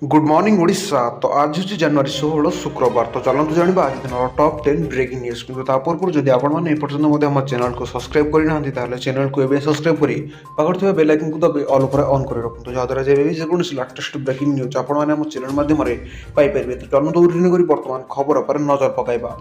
Good morning Odisha. तो आज हूँ जनवरी 16 शुक्रवार। तो चलते जाना आज दिन टॉप 10 ब्रेकिंग न्यूज। कि पूर्व जब आपने एपर्यंत आम चैनल को सब्सक्राइब करना चैनल को एवं सब्सक्राइब कर पाखे बेल आइकन को दबे ऑल पर ऑन कर रखुँ जहाँद्वारा जब भी जेकोसी लाटेस्ट ब्रेकिंग न्यूज आपने चैनल माध्यम पाइपर। तो चलते बर्तमान खबर पर नजर पकाइबा।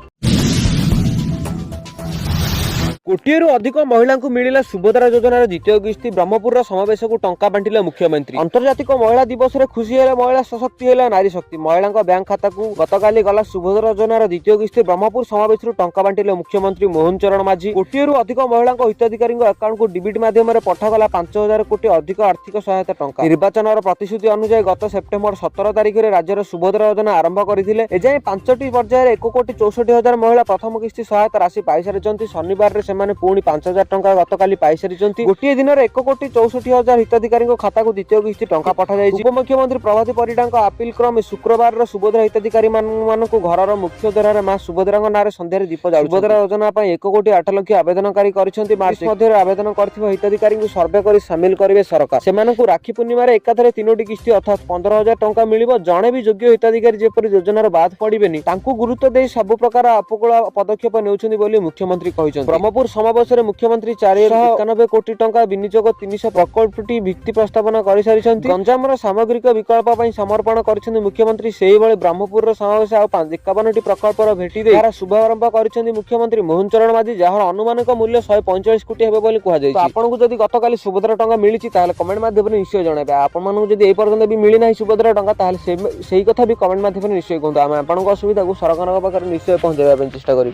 कोटिएरु अधिक महिला को मिला सुभद्रा योजनार द्वितीय किस्ती। ब्रह्मपुर समावेश को टंका बांटिले मुख्यमंत्री। अंतर्जातिक महिला दिवस में खुशी है महिला सशक्ति है नारी शक्ति। महिला बैंक खाता को गतकाली गला सुभद्रा योजनार द्वितीय किस्ती ब्रह्मपुर समावेश टंका बांटिले मुख्यमंत्री मोहन चरण माझी। कोटिएरु अधिक महिला हिताधिकारी अकाउंट को डीबीटी माध्यम पठागला 5,000 कोटी अधिक आर्थिक सहायता टंका। निर्वाचन प्रतिश्रुति अनुसार गत सेप्टेम्बर 17 तारिख में राज्यर सुभद्रा योजना आरंभ करते एजाएं 5टी पर्यायर 1,64,000 महिला प्रथम किस्ती सहायता राशि पाई सारी। शनिवार से पुणी 5,000 टंका गतकाली पाई सारी। गोटे दिन में 1,64,000 हिताधिकारी खाता को द्वितीय किस्ती टंका पठाई। उपमुख्यमंत्री प्रभाती परिडा अपील क्रमे शुक्रवार सुभद्रा हिताधिकारी घर मुख्य द्वार मां सुभद्रा नाँ संध्यार दीप जाऊ। सुभद्रा योजना 1,08,00,000 आवेदनकारी मार्च मध्य आवेदन कर हिताधिकारी सर्वे कर सामिल करेंगे सरकार। से राखी पूर्णिम एकाथरे 3टी किस्ती अर्थात 15,000 टंका मिल। जड़े भी योग्य हिताधिकारी जेपरी योजनार बाद पड़े गुरुत्व दे सबु प्रकार अनुकूल पदक्षेप ने मुख्यमंत्री कहते। ब्रह्मपुर समावेश मुख्यमंत्री 491 कोटी टंका विनियोग 300 प्रकल्पटी भित्ति प्रस्तावना कर सारी। गंजाम सामग्रिक विकल्प समर्पण कर मुख्यमंत्री। से ही ब्रह्मपुर समावेश 51टी प्रकल्पर भेटी यार शुभारंभ कर मुख्यमंत्री मोहन चरण माझी। जार अनुमानिक मूल्य 145 कोटी है। आपको जब गतकाली सुभद्रा टंका मिली कमेंट माध्यम निश्चय जनइबे। आपर्यंत भी मिलना सुभद्रा टंका से कथा भी कमेंट माध्यम निश्चय कहूँ। आम आपंक असुविधा को सरकार पाखे निश्चय पहुंचाई चेष्टा करूँ।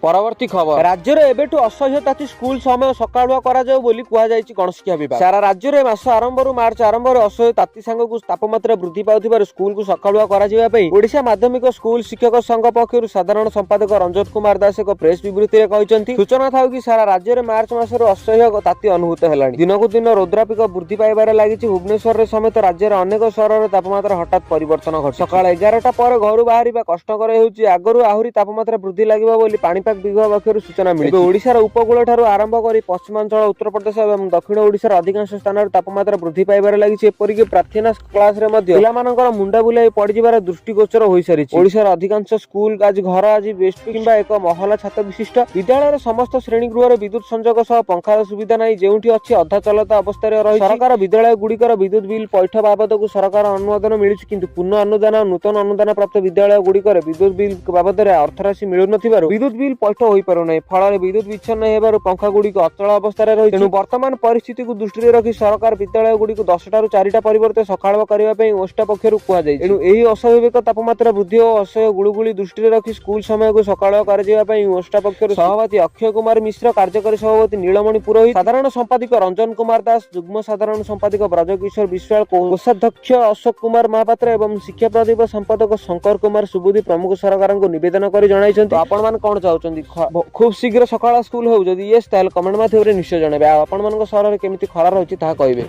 परवर्ती खबर राज्य में एबेठू असह्य ताती स्कूल समय सकाळुआ करा बोली कुहाଯାଇଛି गणशिक्षा विभाग। सारा राज्य में मास आरंभ मार्च आरंभ असह्य ताती सांगू तापमात्रा वृद्धि पाउथिबार स्कूल को सकाळुआ करा जिबा पई ओडिशा माध्यमिक स्कूल शिक्षक संघ पक्षरु साधारण संपादक रंजत कुमार दास एक प्रेस विवृत्ति में कहते। सूचना था कि सारा राज्य में मार्च मासर असह्य ताती अनुभूत है। दिनकू दिन रौद्रापिक वृद्धि पाइबार लगी। भुवनेश्वर समेत राज्यर अनेक सहर में तापमात्रा हठात परिवर्तन घटे। सकाळ 11टा पर घर बाहर कष्टकर होउछि। आगरू आहुरी तापमात्रा वृद्धि लागिबो बोली पाणीपाग विभाग पक्षर सूचना मिली। ओडिशार उपकूल ठारू आरंभ कर पश्चिमांचल उत्तर प्रदेश और दक्षिण ओडिशार अधिकांश स्थान तापमात्रा वृद्धि पाइबार लगी। एपरिक प्रार्थना क्लास पिलामानकर मुंडा बुलाई पड़िबार दृष्टिगोचर हो सारी। ओडिशार अधिकांश स्कूल आज घर आज बेस्ट किंबा एक महला छात विशिष्ट। विद्यालय समस्त श्रेणी गृह विद्युत संजोग सह पंखार सुविधा नहीं। जेउठी अच्छी अधा चलता अवस्था रही। सरकार विद्यालय गुड़िकर विद्युत बिल पैठ बाबद को सरकार अनुमोदन मिली किंतु पुनः अनुदान नूतन अनुदान प्राप्त विद्यालय गुड़िकर विद्युत बिल बाबद अर्थराशि मिलु नथिबारु विद्युत बिल पैठ हो पारुना। फल विद्युत विच्छिन्न होबार पंखा गुड़िक अचल अवस्था रही। तेणु वर्तमान परिस्थिति को दृष्टि रखी सरकार विद्यालय गुड़िक 10टारू 4टा परिवर्ते सकाळ करने ओष्टा पक्षर कहुई। तेणु यही अस्वाभाविक तापमात्रा वृद्धि और असह्य गुळुगुळी दृष्टि रखी स्कूल समय को सकाळ कर ओष्टा पक्षर सभापति अक्षय कुमार मिश्र, कार्यकारी सभापति नीलमणि पुरोहित, साधारण संपादक रंजन कुमार दास, जुग्म साधारण संपादक ब्रजकिशोर विश्वाल, कोषाध्यक्ष अशोक कुमार महापात्र एवं शिक्षा प्रदीप संपादक शंकर कुमार सुबुद्धि प्रमुख सरकार को निवेदन कर जणाइछन्ति। आपण मान कोन चाहउछन्ति खूब शीघ्र सकाळ स्कूल हो जदि येस ताल कमेंट माध्यम निश्चय जणाइबे। आपण मान सहर में केमिति खरा रहछि ता कहबे।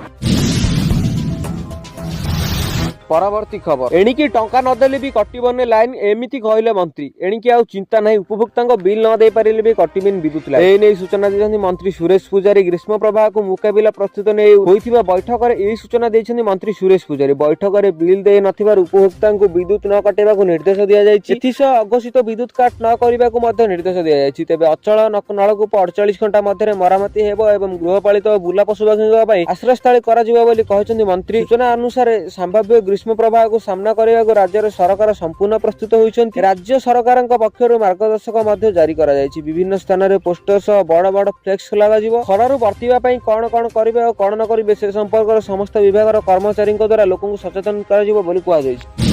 परवर्ती खबर एणिकी टंका नदेले भी कटिबने लाइन एमिति कहले मंत्री। एणिकी आउ चिंता नहीं उपभोक्ता बिल न दे पारिले भी कटिबेन विद्युत लाइन। एने सूचना देछन्ति मंत्री सुरेश पुजारी। ग्रीष्म प्रवाह को मुकाबिला प्रस्तुत ने होइथिबा बैठक रे एही सूचना देछन्ति मंत्री सुरेश पुजारी। बैठक रे बिल दे नथिबार उपभोक्ता को विद्युत न काटेबा को निर्देश दिया जायछि। एथिस अघोषित विद्युत काट न करिबा को मध्ये निर्देश दिया जायछि। तेबे अचल नलकूप 48 घंटा मध्ये मरामती हेबो एवं गृहपालित बुला पशु पक्षीक पई आश्रय स्थल करा जिबा बोली कहछन्ति मंत्री। सूचना अनुसार संभाव्य ग्रीष्म प्रवाह को सामना करने को राज्य सरकार संपूर्ण प्रस्तुत होइछन्ति। राज्य सरकार पक्षर मार्गदर्शक मध्ये जारी करा जायछि। विभिन्न स्थान रे पोस्टर सह बड़ बड़ फ्लेक्स लगा जिवो। खरारु बर्तिबा पई कोन कोन करिवे और कोन न करिवे से संपर्क समस्त विभाग कर्मचारी द्वारा लोकଙ୍କୁ सचेतन करा जिवो बोली कुआ जायछि।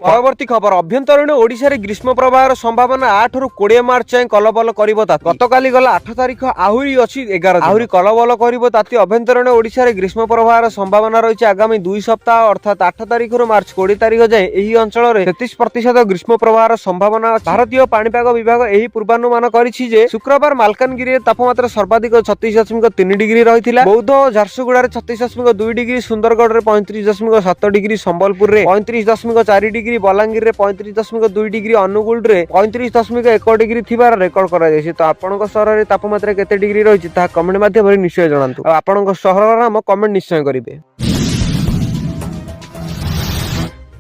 परवर्ती खबर अभ्यंतरीण ओडिशा रे ग्रीष्म प्रवाह संभावना 8 रु 20 मार्च जाए कलबल करिवो ताती। गतकाली गला 8 तारिख आहुरी अछि 11 आहुरी कलबल करिवो ताती। अभ्यंतरीण ओडिशा रे ग्रीष्म प्रवाह संभावना रही आगामी 2 सप्ताह अर्थात 8 तारिख रु मार्च 20 तारिख जाए एही अंचल रे 33% ग्रीष्म प्रवाह संभावना। भारतीय पाणीपाग विभाग एही पूर्वानुमान करिछि जे शुक्रवार मालकानगिरी तापमात्रा सर्वाधिक 36.3 डिग्री रहिथिला। बौद्ध और झारसुगुड़ा रे 36.2 डिग्री, सुंदरगढ़ रे 35.7 डिग्री, संबलपुर रे 35.4 degree, degree, Balangir 35.2 degree, Anugul 35.1 degree थिबार रेकर्ड करा जायछि। तो आपनक शहर रे तापमात्रा केते डिग्री रहिछि ता कमेंट माध्यम रे निश्चय जणांतु। आपनक शहर नाम कमेंट निश्चय करिवे।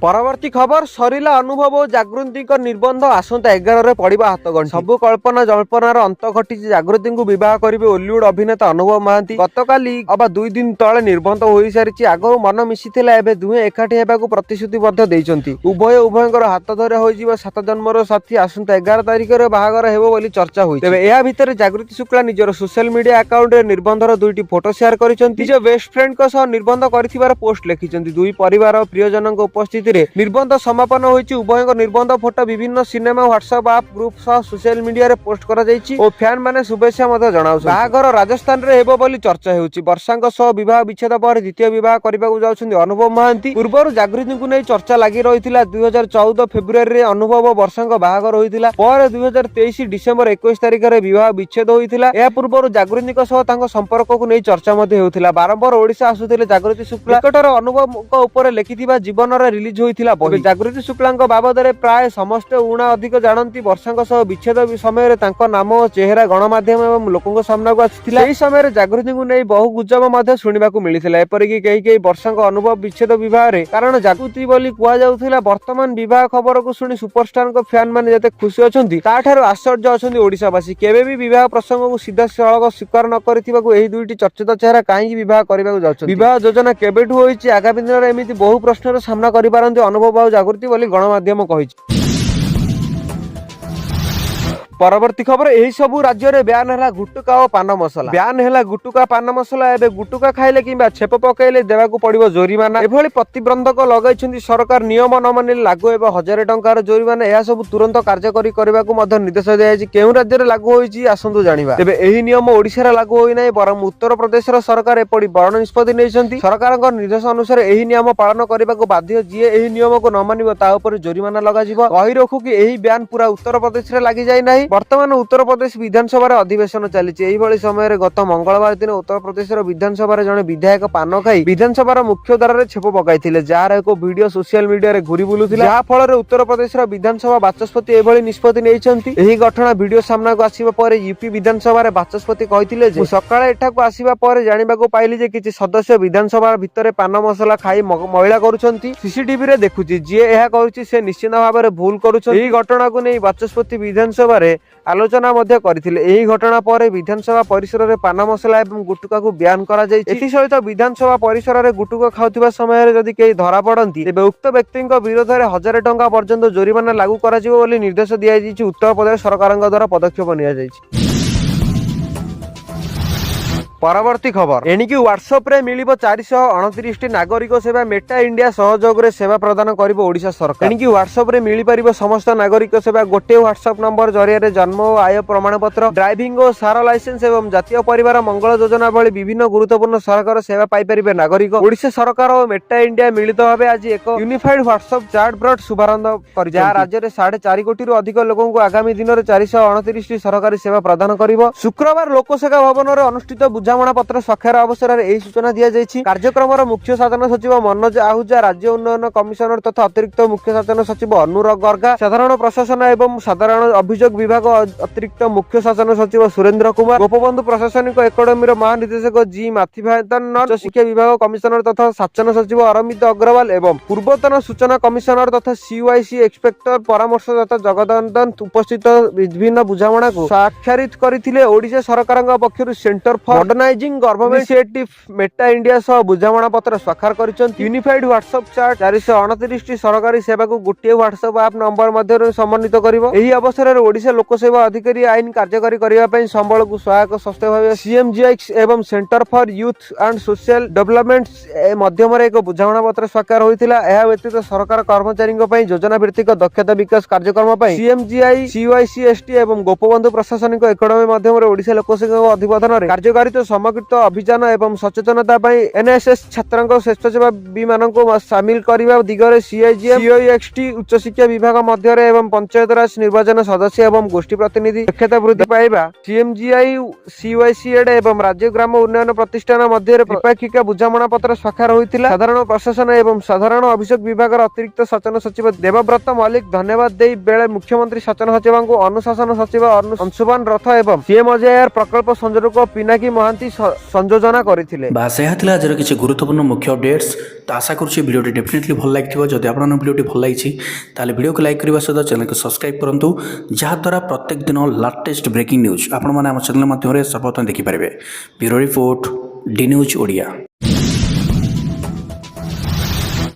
परवर्ती खबर सरिला अनुभव और जागृति निबंध आसंता 11 रे पड़िबा हाथगंठी। सबु कल्पना जल्पनार अंत घटी जागृति को विवाह करिवे ओलीवुड अभिनेता अनुभव महांती। गतकाली अबा 2 दिन तले निबंध होई सारिछि। आगो मन मिसिथिला एबे दुहे एकाठी हेबाकू प्रतिश्रुतिबद्ध देइछन्ति। उभयंकर हाथ धरे होई जिवो 7 जन्मर साथी आसंता 11 तारिख रे बाहागर हेबो बोली चर्चा होई। तेबे एहा भितरे जागृति शुक्ला निजर सोशल मीडिया अकाउंट रे निबंधर 2टी फोटो शेयर करिसन्ति। निज बेस्ट फ्रेंड को सह निबंध करिथिबार पोस्ट लिखिसन्ति। दुई परिवार प्रियजनक उपस्थिति निबंध समापन होइछि। उभयଙ୍କ निबंध फोटो विभिन्न सिनेमा व्हाट्सएप ऐप ग्रुप सह सोशल मीडिया रे पोस्ट करा जाइछि और फैन माने शुभेच्छा मते जणाउछन्ति। बाहागर राजस्थान रे हेबो बोली चर्चा हेउछि। वर्षांक सह विवाह विच्छेद पर द्वितीय विवाह करबाकू जाउछन्ति अनुभव महांती। पूर्वरु जागृति को नै चर्चा लागि रहिथिला। 2014 फेब्रुआरी रे अनुभव वर्षांक बाहागर होइथिला। पर 2023 डिसेंबर 21 तारिख रे विवाह विच्छेद होइथिला। या पूर्वरु जागृति को सह तांको संपर्क को नै चर्चा मते हेउथिला। बारंबार ओडिसा आसुथिले जागृति शुक्ला। निकटर अनुभव को ऊपर लिखिथिबा जीवन रे रिलीज होइथिला। जागृति शुक्लांक बाबद प्राय समस्त उणा अधिक जानती। वर्षांक सह विच्छेद समय तांको नाम और चेहरा गणमाध्यम एवं लोकों सामना को आसिथिला। एही समय जागृति को नै बहु गुजब मध्ये सुनिबाकू मिलिथिला। एपरिक केही वर्षांक अनुभव विच्छेद विवाह रे कारण जागृति बोली कुआ जाउथिला। वर्तमान विवाह खबर को सुनी सुपरस्टार को फैन माने जते खुशी अछंती ताठारो आश्चर्य अछंती ओडिसावासी। केबे भी विवाह प्रसंग को सीधा सळग स्वीकार न करिथिबाकू एही दुईटी चर्चित चेहरा काहेकि विवाह करबाकू जाउछंती। विवाह योजना केबेठु होईछि आगामी दिन रे एमिति बहु प्रश्नर सामना करि पारंती अनुभव जागृति बोली गणमाध्यम कहिछि। परवर्ती खबर एही सबु राज्य रे ब्यान हैला गुटुका और पान मसला। ब्यान हैला गुटुका पान मसला। एबे गुटुका खाइले किबा छेप पकाइले देबाकू पड़िबो जोरिमाना। एभली प्रतिबंधक लगाइछन्ती सरकार। नियम न मानिले लागू एबो 1000 टंकार जोरिमाना। एहा सब तुरंत कार्यकारी करबाकू मध्ये निर्देश दियाछि। केउ राज्य रे लागू होईछि आसंतु जानिबा। एबे एही नियम ओडिसा रे लागू होई नै बरम उत्तर प्रदेश र सरकार एपडी बड़ निष्पत्ति नेइछन्ती। सरकारक निर्देश अनुसार एही नियम पालन करबाकू बाध्य। जिए एही नियम को न मानिबो ता ऊपर जोरिमाना लगाजिबो। कहि रखु कि एही ब्यान पूरा उत्तर प्रदेश रे लागि जाय नै। वर्तमान उत्तर प्रदेश विधानसभा अधिवेशन चली। समय गत मंगलवार दिन उत्तर प्रदेश विधानसभा जड़े विधायक पान खाई विधानसभा मुख्य द्वार छेप पकाई जार एक वीडियो सोशल मीडिया रे घूरी बुलुथिला। जहा फल उत्तर प्रदेश विधानसभा बाचस्पति एभली निष्पत्ति नेइछन्ति। एही घटना वीडियो सामना को आसीबा पर यूपी विधानसभा रे बाचस्पति कहिथिले जे सकाळे एठाकू आसीबा पर जानिबाकू पाइली जे किछि सदस्य विधानसभा भितरे पान मसला खाई महिला करूछन्ति। सीसीटीवी रे देखुछि जे एहा करूछि से निश्चित भाव में भूल करूछन्ति। एही घटना को नै बाचस्पति विधानसभा रे आलोचना मध्य करथिले। एही घटना पर विधानसभा परिसर रे पान मसला एवं गुटुका को ब्यान करा जायछि। एथि सहित विधानसभा परिसर रे गुटुका खाउथिबा समय रे जदि केही धरा पड़ंती तेबे उक्त व्यक्ति विरोध में 1000 टंका पर्यंत जोरिमाना लागू करा जिवो बोली निर्देश दिया जायछि। उत्तर प्रदेश सरकारक द्वारा पदक्षेप निया जायछि। परवर्ती खबर एणिकी व्हाट्सएप रे मिलिबो 429 नागरिक सेवा। मेटा इंडिया सहयोग रे सेवा प्रदान करिबो ओडिशा सरकार। एणिकी व्हाट्सएप रे मिली परिबो समस्त नागरिक सेवा। गोटे व्हाट्सएप नंबर जरिया रे जन्म और आय प्रमाण पत्र, ड्राइविंग और सार लाइसेंस एवं जातीय परिवार मंगल योजना भली विभिन्न गुरुत्वपूर्ण सरकार सेवा पाई परिबे नागरिक। ओडिशा सरकार और मेटा इंडिया मिलित भाबे आज एक यूनिफाइड व्हाट्सएप चैटबॉट शुभारंभ करि जहा राज्य रे 4.5 कोटी रु अधिक लोकन को आगामी दिन रे 429 सरकारी सेवा प्रदान करिबो। शुक्रवार लोकसेवा भवन रे अनुष्ठित बुझामणा पत्र स्वाक्षर अवसर में यही सूचना दी जाइछि। कार्यक्रम मुख्य शासन सचिव मनोज आहूजा, राज्य उन्नयन कमिशनर तथा अतिरिक्त मुख्य शासन सचिव अनुराग गर्गा, साधारण प्रशासन एवं साधारण अभियोग विभाग अतिरिक्त मुख्य शासन सचिव सुरेंद्र कुमार, गोपबंधु प्रशासनिक एकाडेमी महानिदेशक जी माथिभायतन, उच्च शिक्षा विभाग कमिशनर तथा शासन सचिव अरविंद अग्रवाल एवं पूर्वतन सूचना कमिशनर तथा सीवाईसी एक्सपेक्टर परामर्शदाता जगदन्दन उपस्थित विभिन्न बुझामणा को स्वाक्षरित करथिले। ओडिशा सरकार पक्षरु centre for modernising government initiative Meta India सह बुझामणा पत्र स्वाक्षर करिसन्ति। यूनिफाइड व्हाट्सएप चैट 429 सरकारी सेवा को गोटे व्हाट्सएप ऐप नंबर मध्य समन्वित करिवो। एही अवसर में ओडिशा लोकसेवा अधिकारी आईन कार्यकारी करिवा पई संबल को सहायक संस्था भाबे सीएमजीएक्स एवं centre for youth and social development माध्यम रे एक बुझामणा पत्र स्वाक्षर होइतिला। एहा व्यतीत सरकार कर्मचारी पई योजना भित्तिक दक्षता विकास कार्यक्रम पई सीएमजीआई, सीवाईसी एसटी एवं गोपबंधु प्रशासनिक एकाडेमी माध्यम रे ओडिशा लोकसेवा अधिवेशन रे कार्यकारिता ସମନ୍ୱିତ ଅଭିଯାନ ଏବଂ ସଚେତନତା ପାଇଁ ଏନ୍ଏସ୍ଏସ୍ ଛାତ୍ରଙ୍କ ସ୍ୱେଚ୍ଛାସେବୀମାନଙ୍କୁ ସାମିଲ କରିବା ଦିଗରେ ସିଆଇଜିଏମ୍ ସିଓଏକ୍ସଟି ଉଚ୍ଚଶିକ୍ଷା ବିଭାଗ ମଧ୍ୟରେ ଏବଂ ପଞ୍ଚାୟତରାଜ ନିର୍ବାଚନ ସଦସ୍ୟ ଏବଂ ଗୋଷ୍ଠୀ ପ୍ରତିନିଧି ଦକ୍ଷତା ବୃଦ୍ଧି ପାଇବା ସିଏମ୍ଜିଆଇ ସିୱାଇସିଏଡ୍ ଏବଂ ରାଜ୍ୟ ଗ୍ରାମ ଉନ୍ନୟନ ପ୍ରତିଷ୍ଠାନ ମଧ୍ୟରେ ତ୍ରିପାକ୍ଷିକ ବୁଝାମଣା ପତ୍ର ସ୍ୱାକ୍ଷର ହୋଇଥିଲା। ସାଧାରଣ ପ୍ରଶାସନ ଏବଂ ସାଧାରଣ ଅଭିଯୋଗ ବିଭାଗର ଅତିରିକ୍ତ ସଚେତନ ସଚିବ ଦେବବ୍ରତ ମଲ୍ଲିକ ଧନ୍ୟବାଦ ଦେଇ ବେଳେ ମୁଖ୍ୟମନ୍ତ୍ରୀ ସଚେତନ ସଚିବଙ୍କୁ ଅନୁଶାସନ ସଚିବ ଅଂଶୁମାନ ରଥ ଏବଂ ସିଏମ୍ଓଜେଆର୍ ପ୍ରକଳ୍ପ ସଂଯୋଜକ ପିନାକୀ ମହାନ୍ତି ସଂଯୋଜନା କରିଥିଲେ। ବାସ୍ ଏହା ଥିଲା ଆଜିର କିଛି ଗୁରୁତ୍ୱପୂର୍ଣ୍ଣ ମୁଖ୍ୟ ଅପଡେଟ୍ସ। ତ ଆଶା କରୁଛି ଭିଡ଼ିଓଟି ଡେଫିନେଟଲି ଭଲ ଲାଗିଥିବ। ଯଦି ଆପଣଙ୍କ ଭିଡ଼ିଓଟି ଭଲ ଲାଗିଛି ତାହେଲେ ଭିଡ଼ିଓକୁ ଲାଇକ୍ କରିବା ସହିତ ଚ୍ୟାନେଲକୁ ସବସ୍କ୍ରାଇବ୍ କରନ୍ତୁ, ଯାହାଦ୍ୱାରା ପ୍ରତ୍ୟେକ ଦିନ ଲାଟେଷ୍ଟ ବ୍ରେକିଂ ନ୍ୟୁଜ୍ ଆପଣମାନେ ଆମ ଚ୍ୟାନେଲ ମାଧ୍ୟମରେ ସର୍ବପ୍ରଥମେ ଦେଖିପାରିବେ। Bureau report, D news Odia.